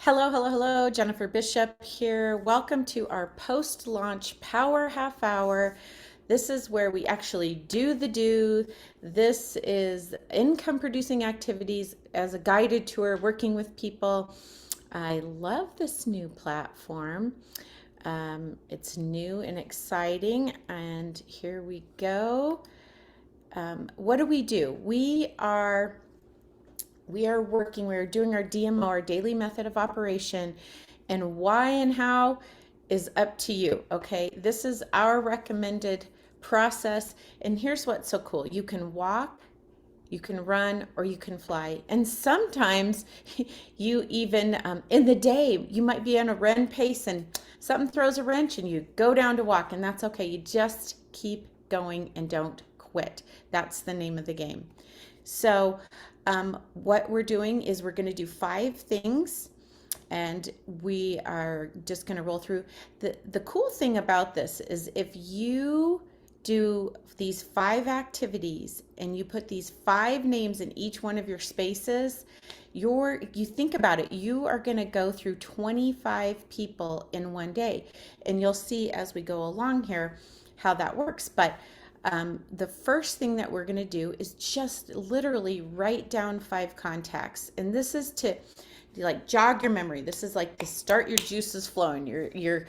Hello, hello, hello. Jennifer Bishop here. Welcome to our post-launch Power Half Hour. This is where we actually do the do. This is income producing activities as a guided tour, working with people. I love this new platform. It's new and exciting. And here we go. What do? We're doing our DMO, our daily method of operation, and why and how is up to you. Okay, this is our recommended process. And here's what's so cool: you can walk, you can run, or you can fly. And sometimes you even in the day, you might be on a run pace and something throws a wrench and you go down to walk, and that's okay. You just keep going and don't quit. That's the name of the game. So, what we're doing is we're going to do 5 things, and we are just going to roll through. The cool thing about this is if you do these 5 activities and you put these 5 names in each one of your spaces, you think about it, you are going to go through 25 people in one day. And you'll see as we go along here how that works. But the first thing that we're going to do is just literally write down 5 contacts, and this is to like jog your memory. This is like to start your juices flowing. You're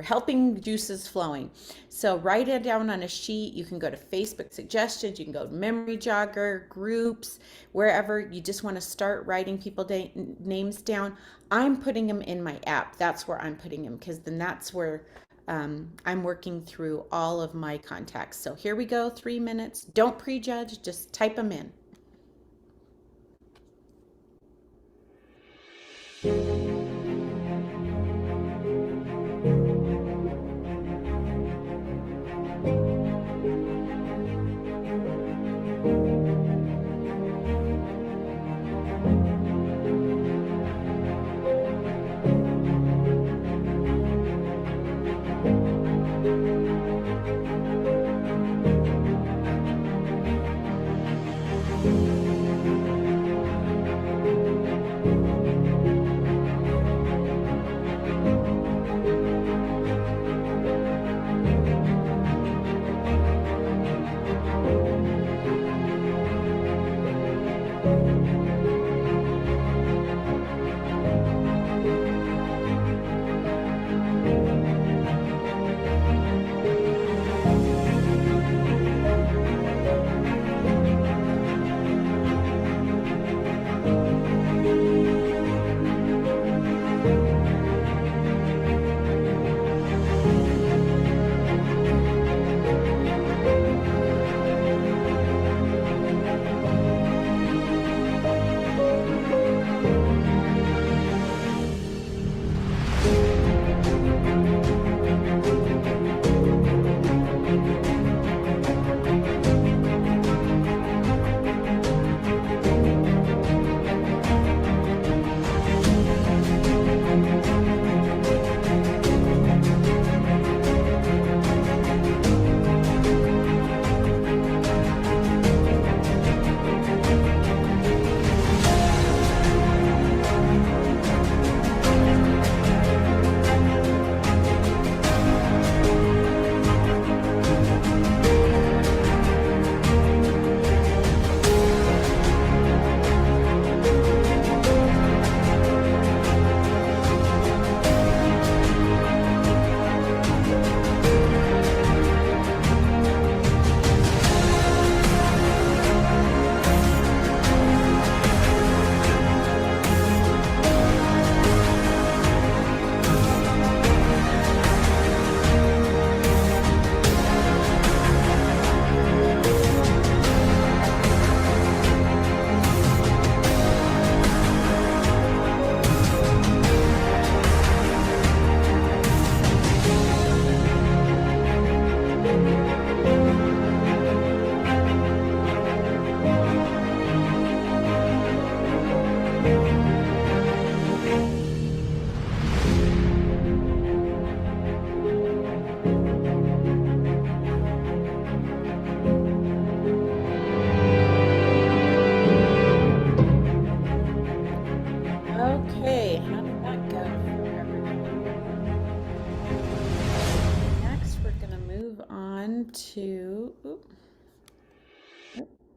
helping juices flowing. So write it down on a sheet. You can go to Facebook suggestions. You can go to Memory Jogger groups, wherever you just want to start writing people names down. I'm putting them in my app. That's where I'm putting them, because then that's where I'm working through all of my contacts. So here we go, 3 minutes. Don't prejudge, just type them in.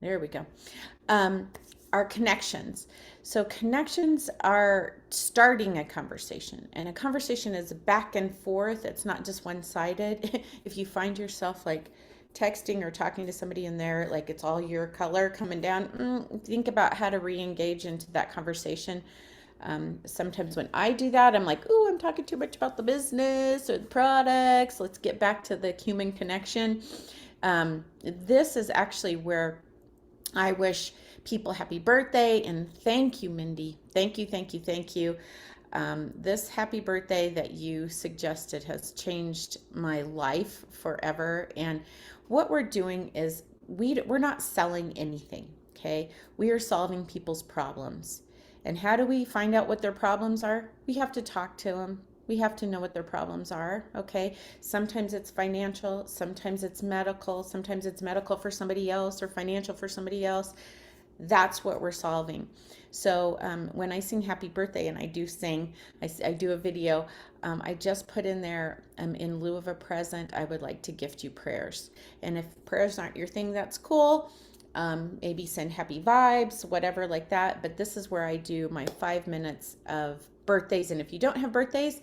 There we go. Our connections. So connections are starting a conversation, and a conversation is back and forth. It's not just one-sided. If you find yourself like texting or talking to somebody in there, like it's all your color coming down, think about how to re-engage into that conversation. Sometimes when I do that, I'm like, "Ooh, I'm talking too much about the business or the products. Let's get back to the human connection." This is actually where I wish people happy birthday, and thank you, Mindy. Thank you, thank you, thank you. This happy birthday that you suggested has changed my life forever. And what we're doing is we're not selling anything, okay? We are solving people's problems. And how do we find out what their problems are? We have to talk to them. We have to know what their problems are, okay? Sometimes it's financial, sometimes it's medical, sometimes it's medical for somebody else or financial for somebody else. That's what we're solving. So when I sing happy birthday, and I do sing, I do a video, I just put in there, in lieu of a present, I would like to gift you prayers. And if prayers aren't your thing, that's cool. Maybe send happy vibes, whatever like that. But this is where I do my 5 minutes of birthdays. And if you don't have birthdays,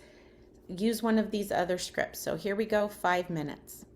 use one of these other scripts. So here we go, 5 minutes.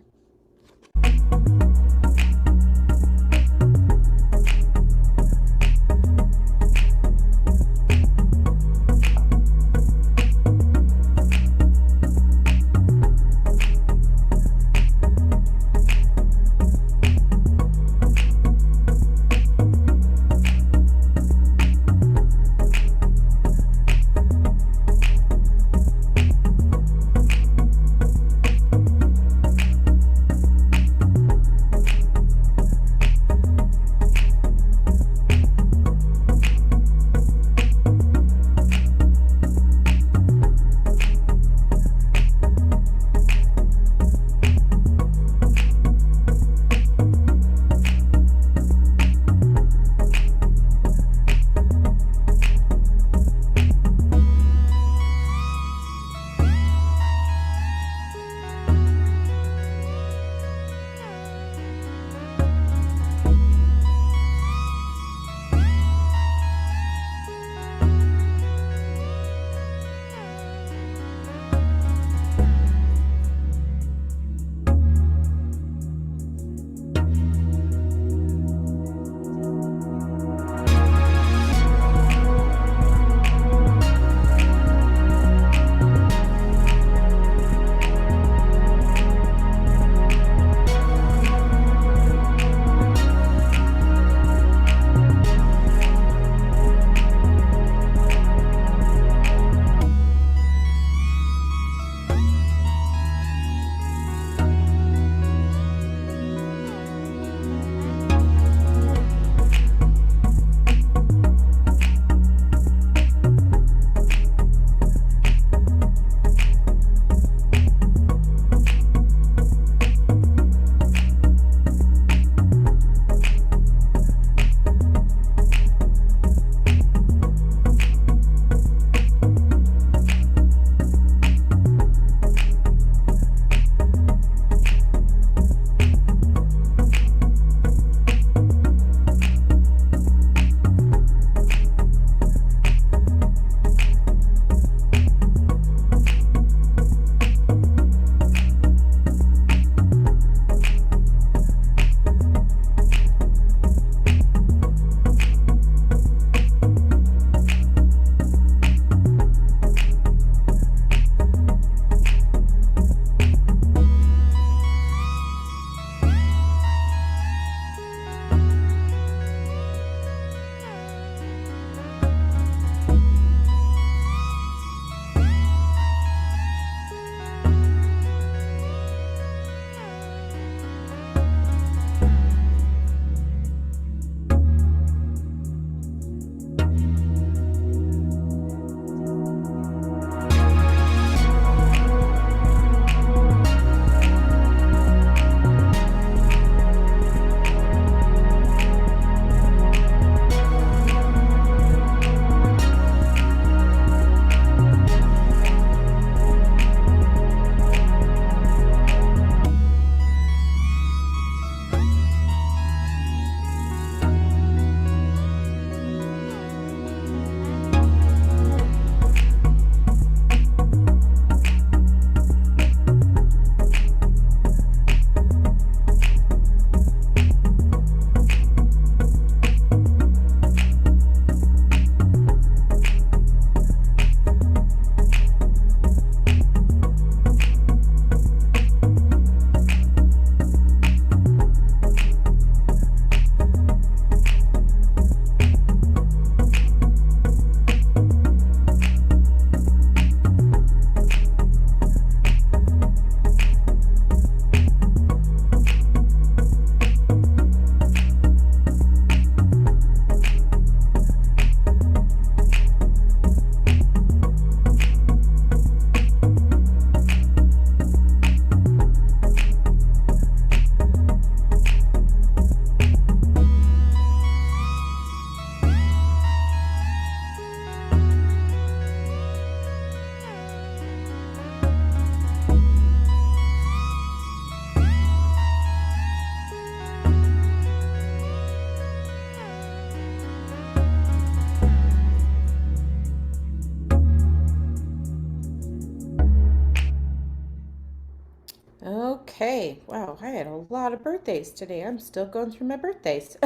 lot of birthdays today. I'm still going through my birthdays.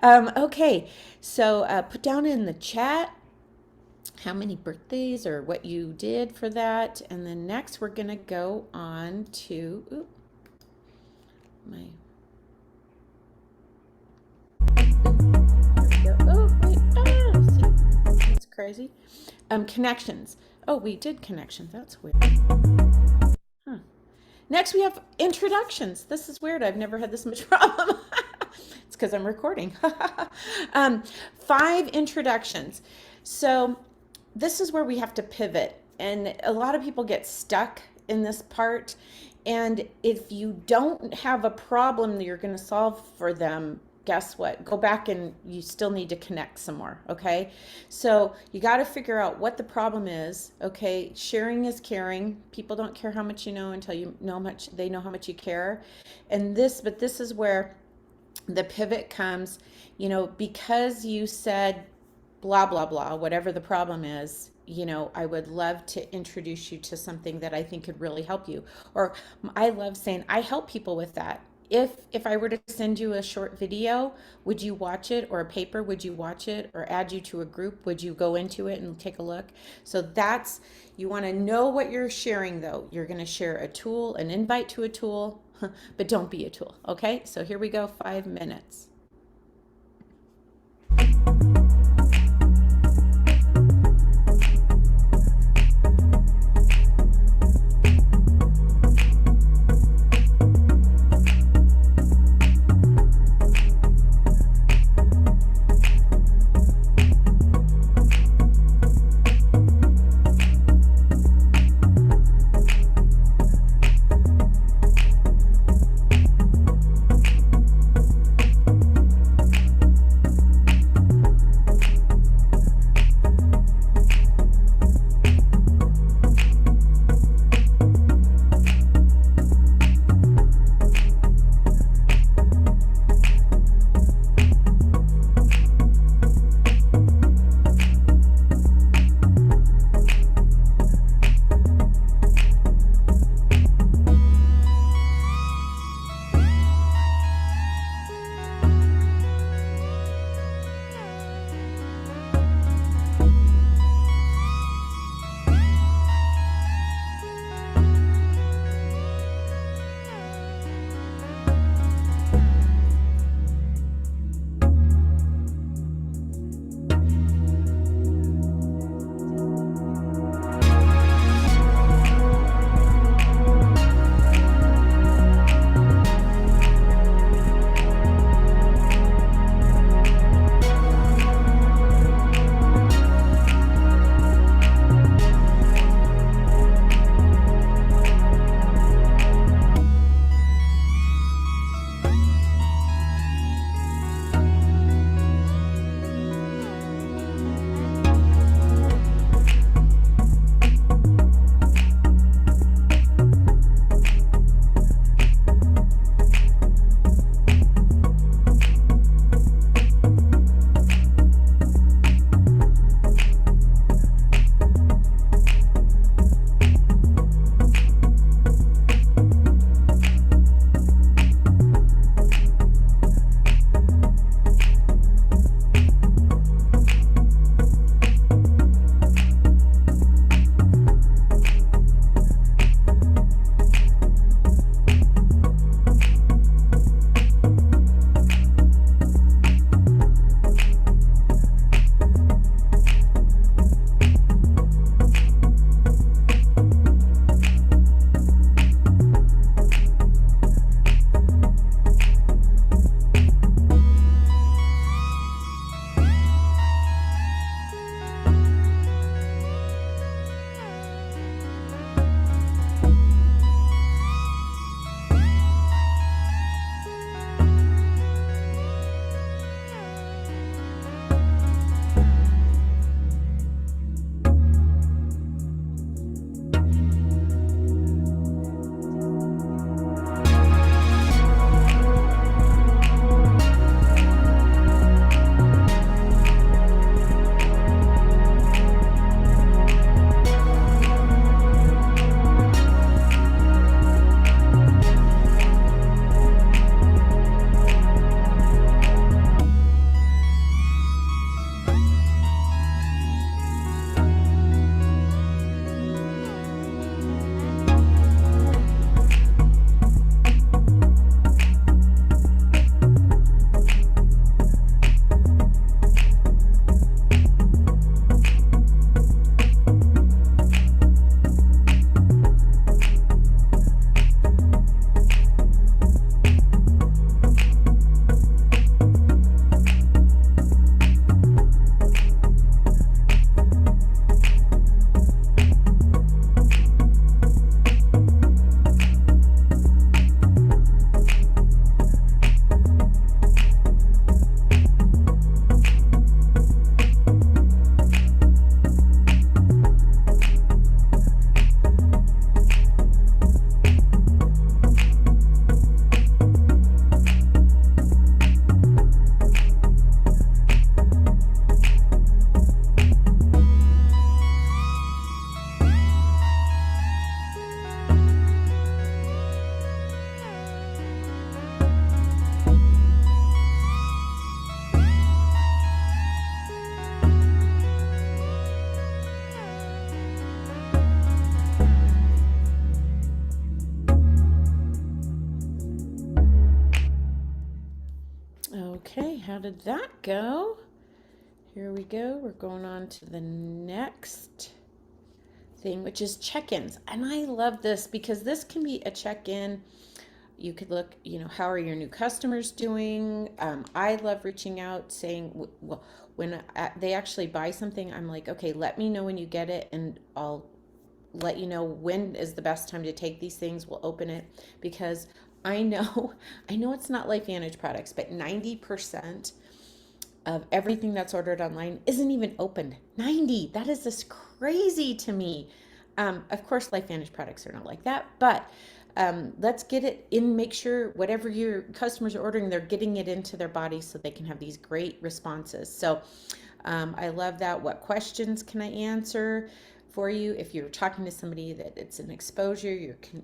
Okay, so put down in the chat how many birthdays or what you did for that. And then next we're going to go on to, oh, wait, see, that's crazy. Connections. Oh, we did connections. That's weird. Huh. Next, we have introductions. This is weird. I've never had this much problem. It's because I'm recording. 5 introductions. So this is where we have to pivot. And a lot of people get stuck in this part. And if you don't have a problem that you're going to solve for them, guess what? Go back and you still need to connect some more, okay? So you got to figure out what the problem is, okay? Sharing is caring. People don't care how much you know until you know they know how much you care. And but this is where the pivot comes, you know, because you said blah, blah, blah, whatever the problem is, you know, I would love to introduce you to something that I think could really help you. Or I love saying, I help people with that. If I were to send you a short video, would you watch it? Or a paper, would you watch it? Or add you to a group, would you go into it and take a look? So that's, you want to know what you're sharing though. You're going to share a tool, an invite to a tool, but don't be a tool. Okay, so here we go, 5 minutes. did that go? Here we go. We're going on to the next thing, which is check-ins. And I love this because this can be a check-in. You could look, how are your new customers doing? I love reaching out saying, well, when they actually buy something, I'm like, okay, let me know when you get it, and I'll let you know when is the best time to take these things. We'll open it because I know it's not LifeVantage products, but 90% of everything that's ordered online isn't even opened. 90, that is just crazy to me. Of course, LifeVantage products are not like that, but let's get it in, make sure whatever your customers are ordering, they're getting it into their body so they can have these great responses. So I love that. What questions can I answer for you? If you're talking to somebody that it's an exposure,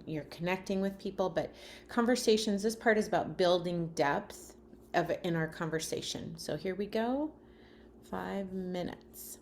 you're connecting with people, but conversations, this part is about building depth in our conversation. So here we go, 5 minutes.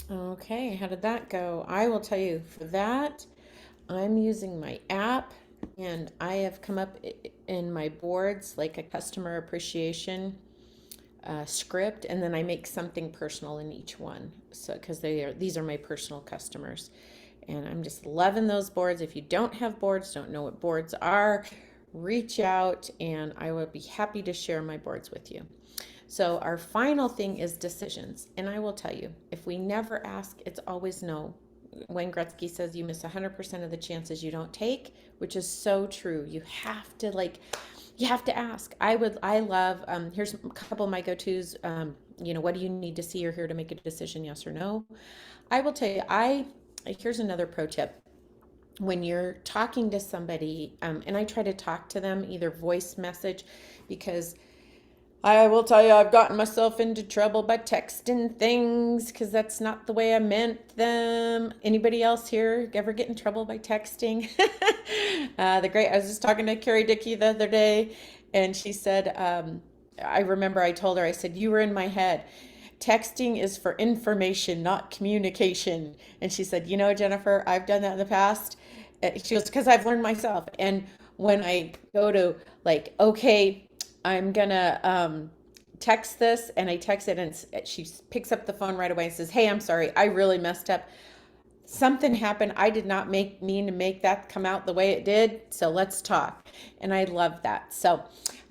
Okay, how did that go? I will tell you for that, I'm using my app and I have come up in my boards like a customer appreciation script, and then I make something personal in each one. So, because these are my personal customers, and I'm just loving those boards. If you don't have boards, don't know what boards are, reach out and I will be happy to share my boards with you. So, our final thing is decisions. And I will tell you, if we never ask, it's always no. Wayne Gretzky says you miss 100% of the chances you don't take, which is so true. You have to ask. I love, here's a couple of my go-tos. What do you need to see or hear to make a decision, yes or no? I will tell you, here's another pro tip. When you're talking to somebody, and I try to talk to them either voice message, because I will tell you, I've gotten myself into trouble by texting things because that's not the way I meant them. Anybody else here ever get in trouble by texting? I was just talking to Carrie Dickey the other day, and she said, I remember I told her, I said, you were in my head. Texting is for information, not communication. And she said, Jennifer, I've done that in the past. She goes, because I've learned myself. And when I go to like, okay, I'm gonna text this, and I text it, and she picks up the phone right away and says, "Hey, I'm sorry, I really messed up. Something happened. I did not mean to make that come out the way it did. So let's talk." And I love that. So,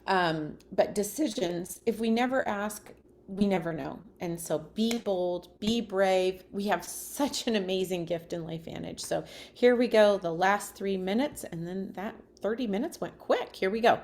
but decisions, if we never ask, we never know. And so be bold, be brave. We have such an amazing gift in LifeVantage. So here we go, the last 3 minutes, and then that 30 minutes went quick. Here we go.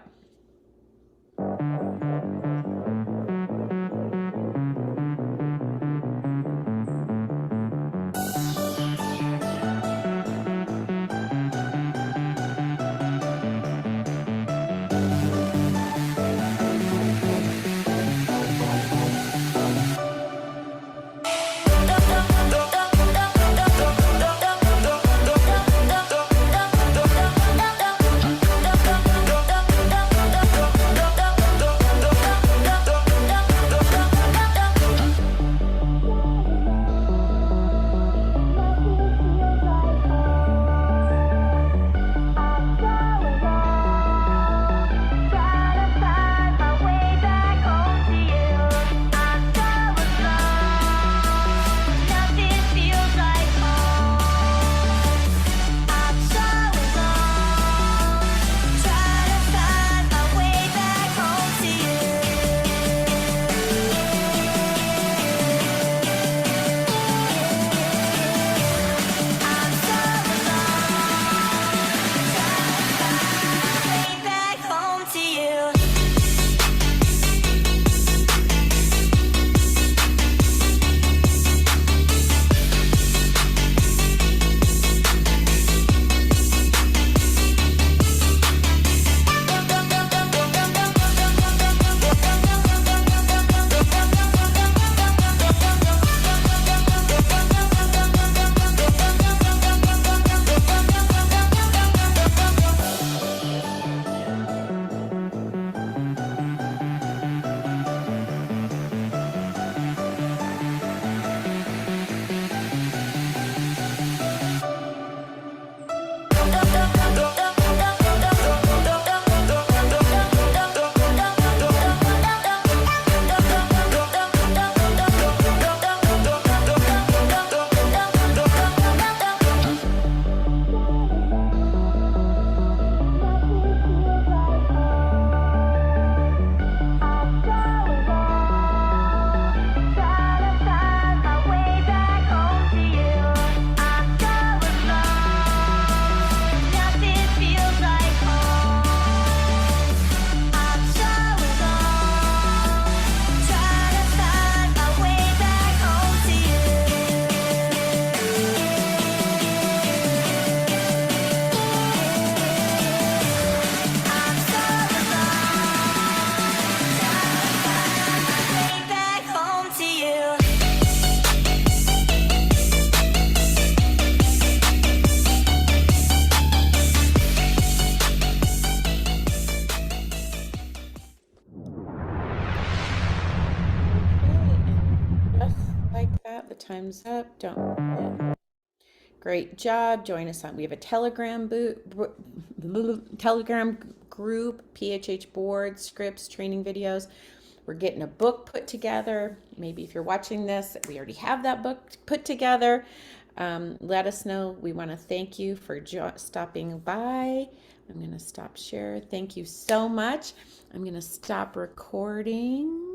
time's up. Don't. Great job. Join us on. We have a Telegram Telegram group, PHH board, scripts, training videos. We're getting a book put together. Maybe if you're watching this, we already have that book put together. Let us know. We want to thank you for stopping by. I'm going to stop share. Thank you so much. I'm going to stop recording.